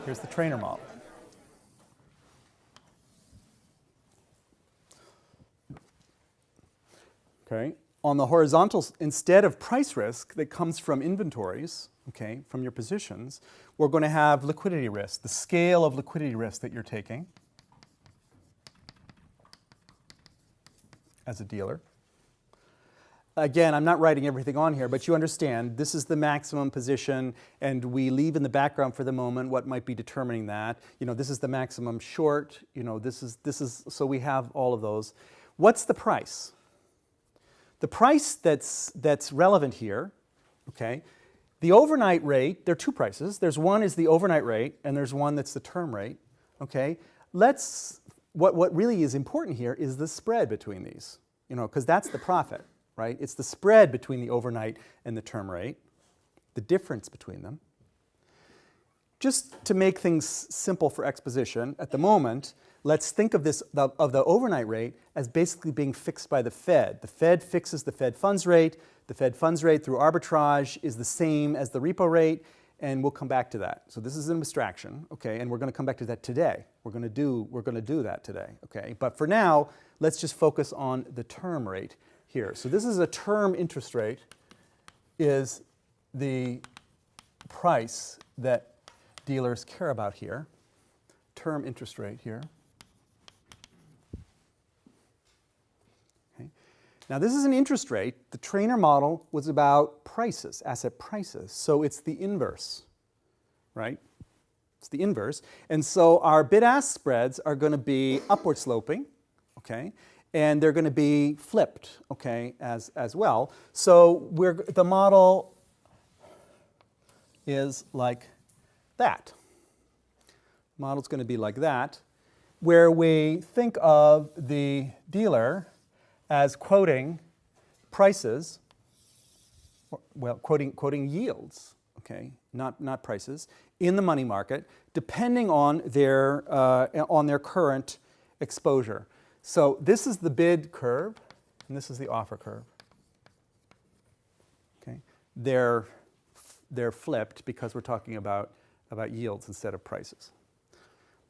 Here's the Treynor model. Okay. On the horizontal, instead of price risk that comes from inventories, okay, from your positions, we're going to have liquidity risk, the scale of liquidity risk that you're taking as a dealer. Again, I'm not writing everything on here, but you understand this is the maximum position, and we leave in the background for the moment what might be determining that. You know, this is the maximum short. You know, this is so we have all of those. What's the price? The price that's relevant here, okay? The overnight rate. There are two prices. There's one is the overnight rate, and there's one that's the term rate. Okay. What really is important here is the spread between these. You know, because that's the profit. Right? It's the spread between the overnight and the term rate, the difference between them. Just to make things simple for exposition, at the moment, let's think of this of the overnight rate as basically being fixed by the Fed. The Fed fixes the Fed funds rate. The Fed funds rate through arbitrage is the same as the repo rate, and we'll come back to that. So this is an abstraction, okay, and we're going to come back to that today. We're going to do that today, okay. But for now, let's just focus on the term rate here. So this is a term interest rate, is the price that dealers care about here. Term interest rate here. Okay. Now this is an interest rate. The Treynor model was about prices, asset prices. So it's the inverse, right? It's the inverse. And so our bid-ask spreads are going to be upward sloping, okay? And they're going to be flipped, okay, as well. So the model is like that. The model's going to be like that, where we think of the dealer as quoting prices, well, quoting yields, okay, not prices, in the money market, depending on their current exposure. So this is the bid curve, and this is the offer curve. Okay, they're flipped because we're talking about yields instead of prices.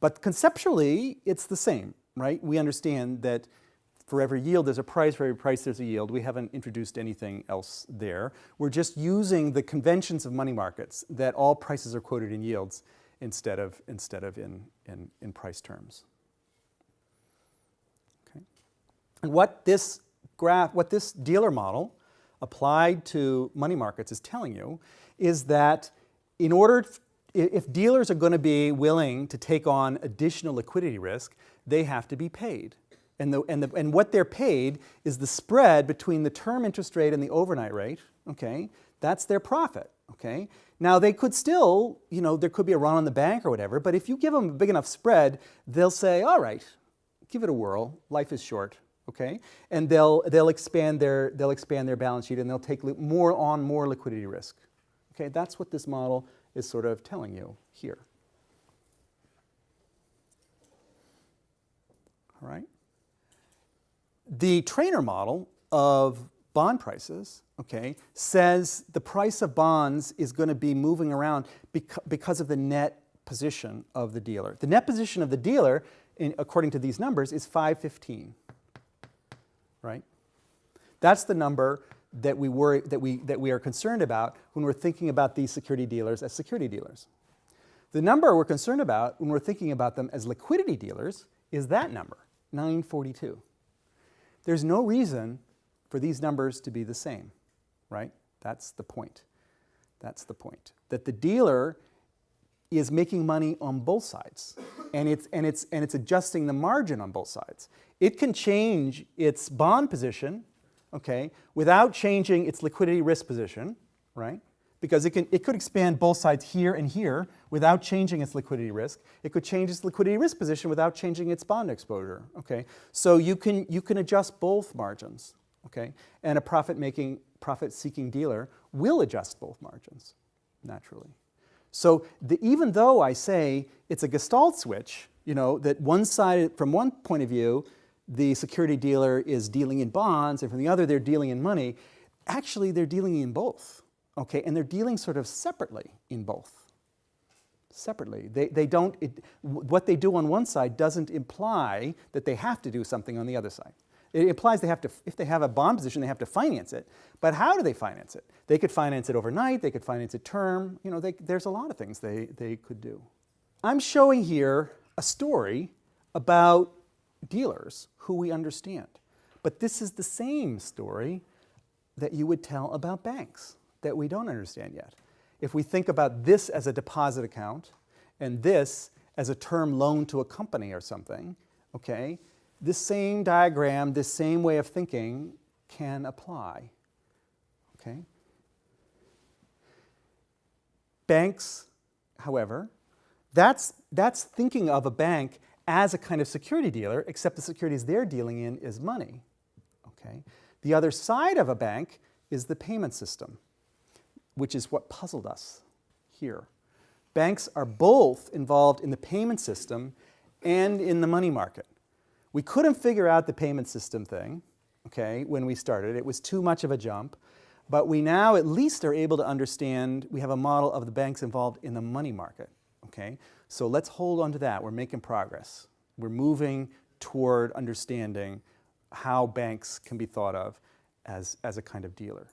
But conceptually, it's the same, right? We understand that for every yield there's a price, for every price there's a yield. We haven't introduced anything else there. We're just using the conventions of money markets that all prices are quoted in yields instead of in price terms. And what this dealer model applied to money markets is telling you is that if dealers are going to be willing to take on additional liquidity risk, they have to be paid. And what they're paid is the spread between the term interest rate and the overnight rate, okay? That's their profit, okay? Now they could still, you know, there could be a run on the bank or whatever, but if you give them a big enough spread, they'll say, all right, give it a whirl, life is short. Okay, and they'll expand their balance sheet, and they'll take more liquidity risk. Okay, that's what this model is sort of telling you here. All right. The Treynor model of bond prices, okay, says the price of bonds is going to be moving around because of the net position of the dealer. The net position of the dealer, according to these numbers, is 515. Right? That's the number that we are concerned about when we're thinking about these security dealers as security dealers. The number we're concerned about when we're thinking about them as liquidity dealers is that number, 942. There's no reason for these numbers to be the same, right? That's the point. That's the point. That the dealer is making money on both sides, and it's adjusting the margin on both sides. It can change its bond position, okay, without changing its liquidity risk position, right? Because it could expand both sides here and here without changing its liquidity risk. It could change its liquidity risk position without changing its bond exposure, okay? So you can adjust both margins, okay? And a profit-seeking dealer will adjust both margins, naturally. So even though I say it's a Gestalt switch, you know, that one side, from one point of view, the security dealer is dealing in bonds, and from the other, they're dealing in money, actually they're dealing in both, okay? And they're dealing sort of separately in both. Separately. They don't, what they do on one side doesn't imply that they have to do something on the other side. It implies they have to, if they have a bond position, they have to finance it. But how do they finance it? They could finance it overnight, they could finance it term, you know, there's a lot of things they could do. I'm showing here a story about dealers who we understand. But this is the same story that you would tell about banks that we don't understand yet. If we think about this as a deposit account and this as a term loan to a company or something, okay, this same diagram, this same way of thinking can apply, okay? Banks, however, that's thinking of a bank as a kind of security dealer, except the securities they're dealing in is money, okay? The other side of a bank is the payment system, which is what puzzled us here. Banks are both involved in the payment system and in the money market. We couldn't figure out the payment system thing, okay, when we started. It was too much of a jump. But we now at least are able to understand, we have a model of the banks involved in the money market, okay? So let's hold on to that. We're making progress. We're moving toward understanding how banks can be thought of as a kind of dealer.